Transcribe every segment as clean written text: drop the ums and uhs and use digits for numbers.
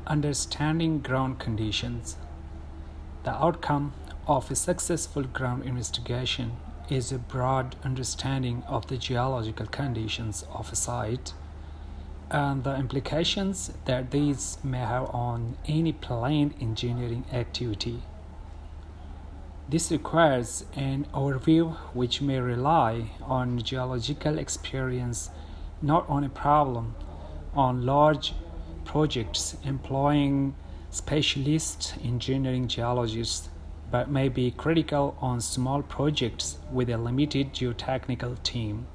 Understanding ground conditions. The outcome of a successful ground investigation is a broad understanding of the geological conditions of a site and the implications that these may have on any planned engineering activity. This requires an overview which may rely on geological experience, not on a problem. On large projects employing specialist engineering geologists, but may be critical on small projects with a limited geotechnical team.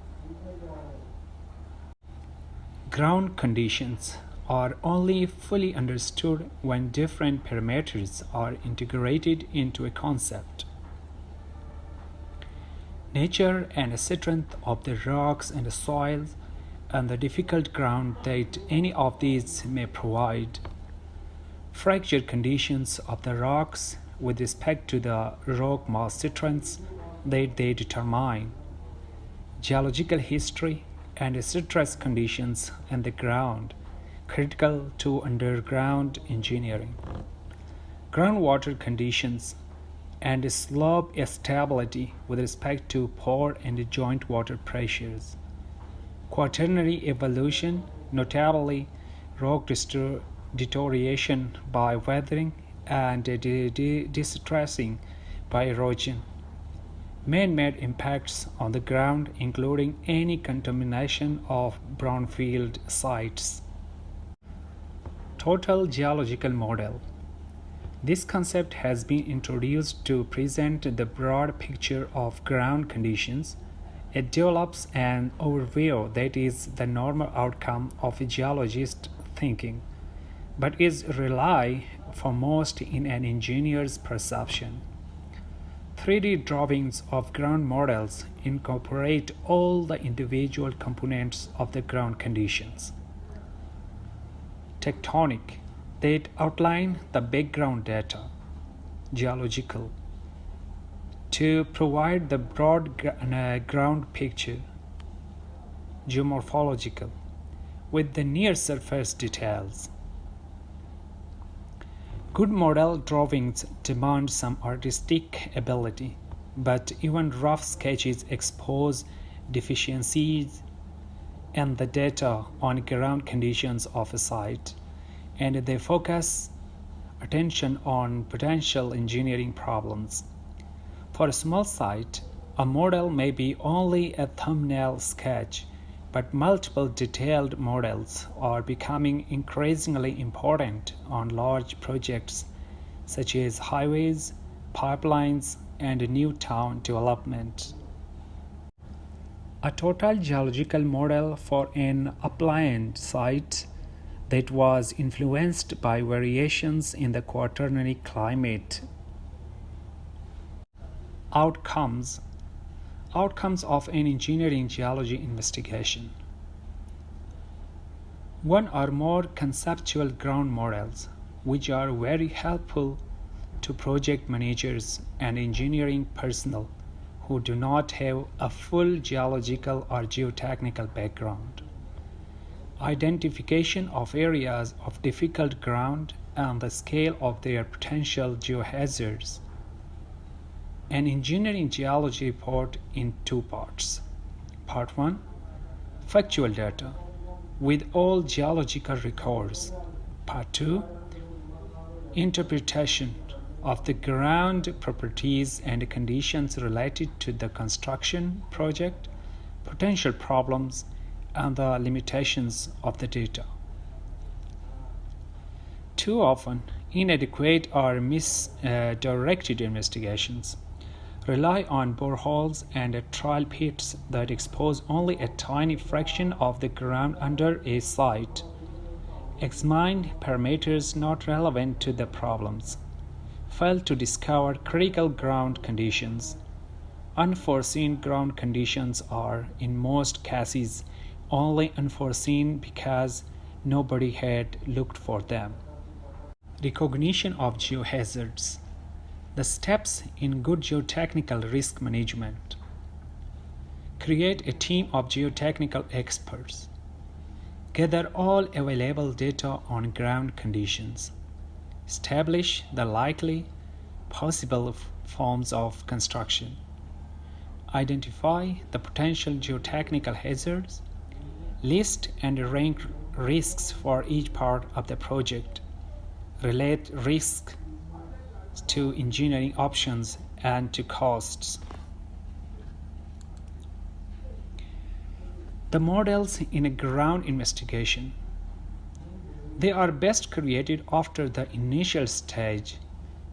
Ground conditions are only fully understood when different parameters are integrated into a concept. Nature and the strength of the rocks and the soils and the difficult ground that any of these may provide. Fracture conditions of the rocks with respect to the rock mass strengths that they determine. Geological history and stress conditions in the ground, critical to underground engineering. Groundwater conditions and slope stability with respect to pore and joint water pressures. Quaternary evolution, notably rock deterioration by weathering and distressing by erosion. Man-made impacts on the ground, including any contamination of brownfield sites. Total geological model. This concept has been introduced to present the broad picture of ground conditions. It develops an overview that is the normal outcome of a geologist's thinking, but is rely foremost in an engineer's perception. 3D drawings of ground models incorporate all the individual components of the ground conditions. Tectonic, that outline the background data. Geological, to provide the broad ground picture. Geomorphological, with the near surface details. Good model drawings demand some artistic ability, but even rough sketches expose deficiencies in the data on ground conditions of a site, and they focus attention on potential engineering problems. For a small site, a model may be only a thumbnail sketch, but multiple detailed models are becoming increasingly important on large projects such as highways, pipelines, and new town development. A total geological model for an upland site that was influenced by variations in the quaternary climate. Outcomes of an engineering geology investigation. One or more conceptual ground models, which are very helpful to project managers and engineering personnel who do not have a full geological or geotechnical background. Identification of areas of difficult ground and the scale of their potential geohazards. An engineering geology report in two parts. Part 1, factual data with all geological records. Part 2, interpretation of the ground properties and conditions related to the construction project, potential problems, and the limitations of the data. Too often, inadequate or misdirected investigations rely on boreholes and trial pits that expose only a tiny fraction of the ground under a site. Examine parameters not relevant to the problems. Fail to discover critical ground conditions. Unforeseen ground conditions are, in most cases, only unforeseen because nobody had looked for them. Recognition of geohazards. The steps in good geotechnical risk management. Create a team of geotechnical experts. gather all available data on ground conditions, establish the likely possible forms of construction, identify the potential geotechnical hazards, list and rank risks for each part of the project, relate risks to engineering options and to costs. The models in a ground investigation. They are best created after the initial stage.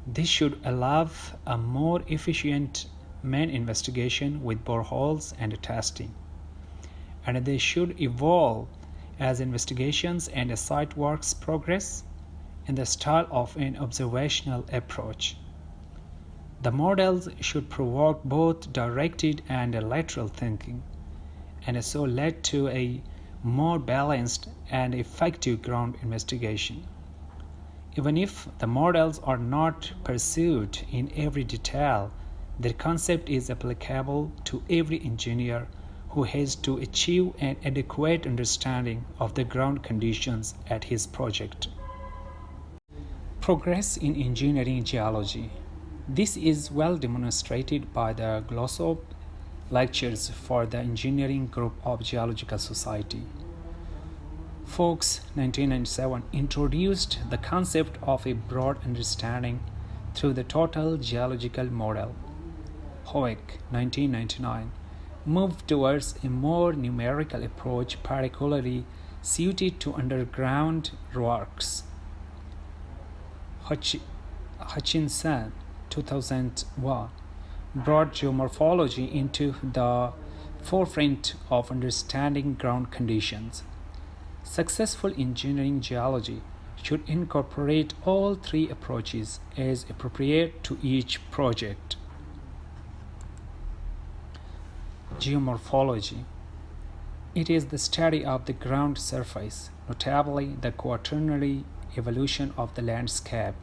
This should allow a more efficient main investigation with boreholes and testing. And they should evolve as investigations and site works progress in the style of an observational approach. The models should provoke both directed and lateral thinking, and so led to a more balanced and effective ground investigation. Even if the models are not pursued in every detail, their concept is applicable to every engineer who has to achieve an adequate understanding of the ground conditions at his project. Progress in engineering geology. This is well demonstrated by the Glossop lectures for the engineering group of Geological Society. Fox, 1997, introduced the concept of a broad understanding through the total geological model. Hoek, 1999, moved towards a more numerical approach particularly suited to underground works. Hutchinson, 2001, brought geomorphology into the forefront of understanding ground conditions. Successful engineering geology should incorporate all three approaches as appropriate to each project. Geomorphology. It is the study of the ground surface, notably the quaternary evolution of the landscape.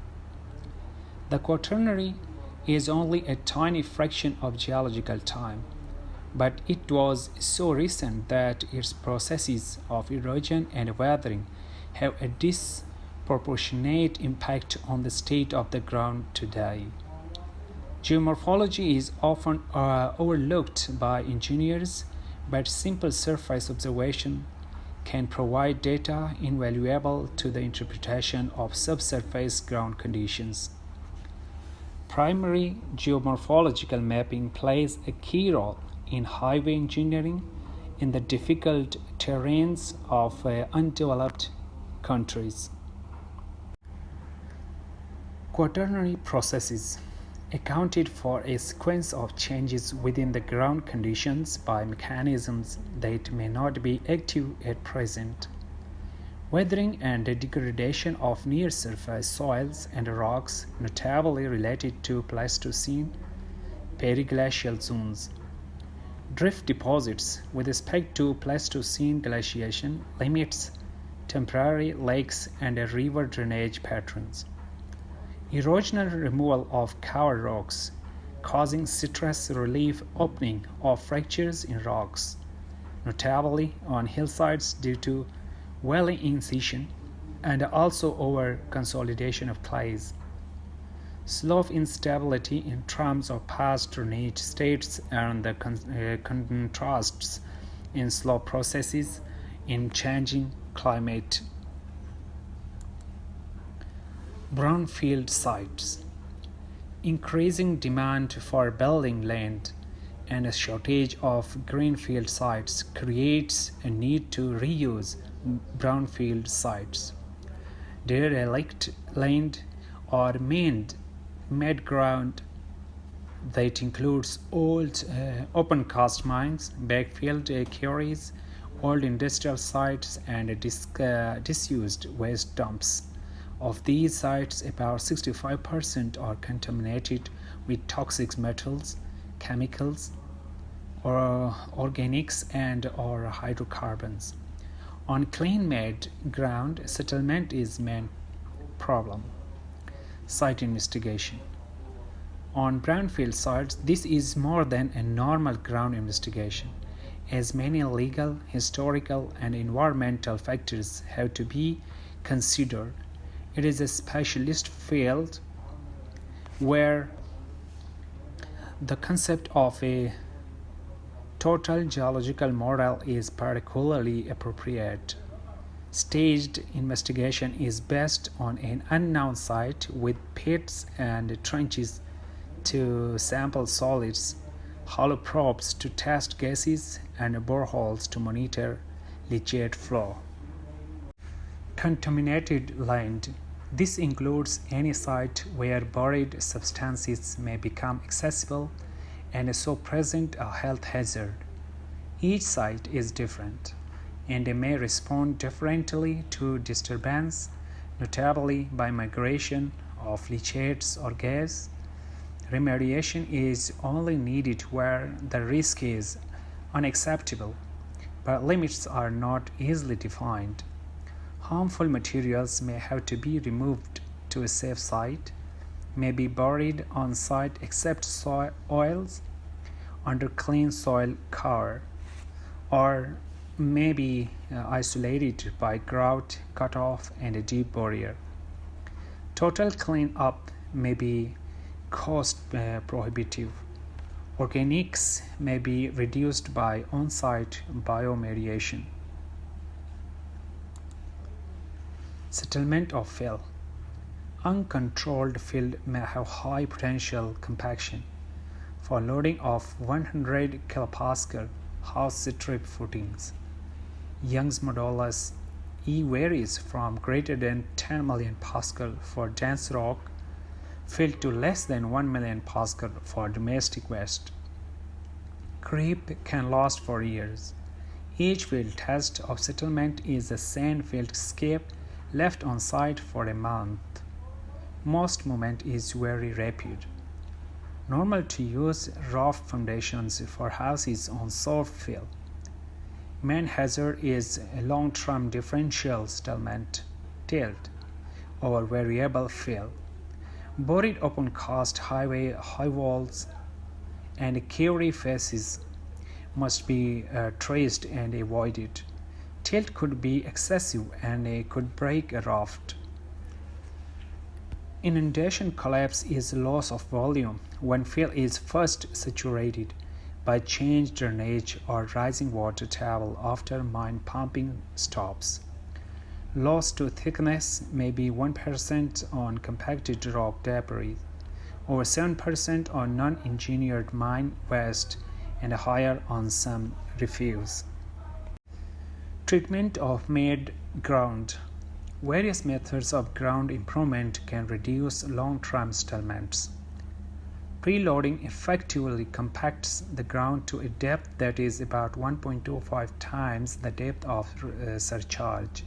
The quaternary is only a tiny fraction of geological time, but it was so recent that its processes of erosion and weathering have a disproportionate impact on the state of the ground today. Geomorphology is often overlooked by engineers, but simple surface observation can provide data invaluable to the interpretation of subsurface ground conditions. Primary geomorphological mapping plays a key role in highway engineering in the difficult terrains of undeveloped countries. Quaternary processes accounted for a sequence of changes within the ground conditions by mechanisms that may not be active at present. Weathering and the degradation of near-surface soils and rocks, notably related to Pleistocene periglacial zones. Drift deposits with respect to Pleistocene glaciation limits temporary lakes and river drainage patterns. Erosional removal of cover rocks, causing stress relief opening of fractures in rocks, notably on hillsides due to valley incision and also over consolidation of clays. Slope instability in terms of past drainage states and the contrasts in slope processes in changing climate. Brownfield sites. Increasing demand for building land and a shortage of greenfield sites creates a need to reuse brownfield sites. Derelict land or made ground that includes old open cast mines, backfilled quarries, old industrial sites, and disused waste dumps. Of these sites, about 65% are contaminated with toxic metals, chemicals, or organics, and or hydrocarbons. On clean-made ground, settlement is main problem. Site investigation. On brownfield sites, this is more than a normal ground investigation. as many legal, historical, and environmental factors have to be considered. It is a specialist field where the concept of a total geological model is particularly appropriate. Staged investigation is based on an unknown site with pits and trenches to sample solids, hollow probes to test gases, and boreholes to monitor leachate flow. Contaminated land. This includes any site where buried substances may become accessible and so present a health hazard. Each site is different, and they may respond differently to disturbance, notably by migration of leachates or gas. Remediation is only needed where the risk is unacceptable, but limits are not easily defined. Harmful materials may have to be removed to a safe site, may be buried on site except oils under clean soil cover, or may be isolated by grout, cutoff, and a deep burial. Total cleanup may be cost prohibitive. Organics may be reduced by on-site bioremediation. Settlement of fill. Uncontrolled fill may have high potential compaction. For loading of 100 kilopascal house strip footings, Young's modulus E varies from greater than 10 million pascal for dense rock filled to less than 1 million pascal for domestic waste. Creep can last for years. Each field test of settlement is a sand filled scape left on site for a month. Most movement is very rapid. Normal to use raft foundations for houses on soft fill. Main hazard is a long-term differential settlement tilt over variable fill. Buried open cast highway high walls and carry faces must be traced and avoided. Tilt could be excessive and could break a raft. Inundation collapse is loss of volume when fill is first saturated by changed drainage or rising water table after mine pumping stops. Loss to thickness may be 1% on compacted rock debris, over 7% on non-engineered mine waste, and higher on some refuse. Treatment of made ground. Various methods of ground improvement can reduce long-term settlements. Preloading effectively compacts the ground to a depth that is about 1.25 times the depth of surcharge.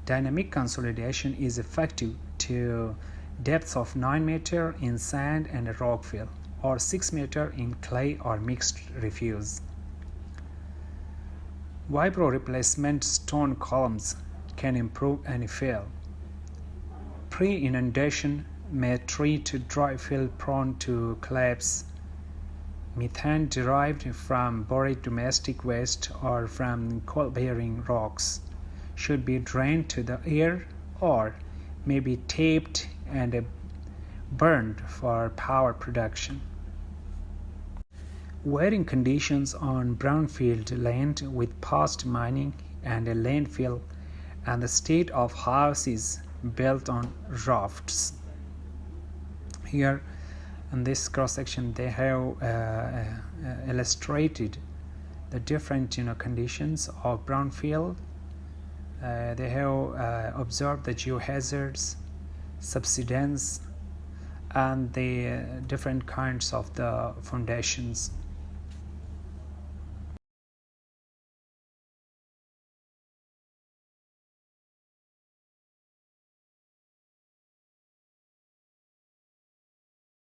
Dynamic consolidation is effective to depths of 9 meters in sand and rock fill, or 6 meters in clay or mixed refuse. Vibro replacement stone columns can improve any fill. Pre-inundation may treat dry fill prone to collapse. Methane derived from buried domestic waste or from coal-bearing rocks should be drained to the air or may be taped and burned for power production. Wearing conditions on brownfield land with past mining and a landfill, and the state of houses built on rafts. Here in this cross section they have illustrated the different conditions of brownfield. They have observed the geohazards, subsidence, and the different kinds of the foundations.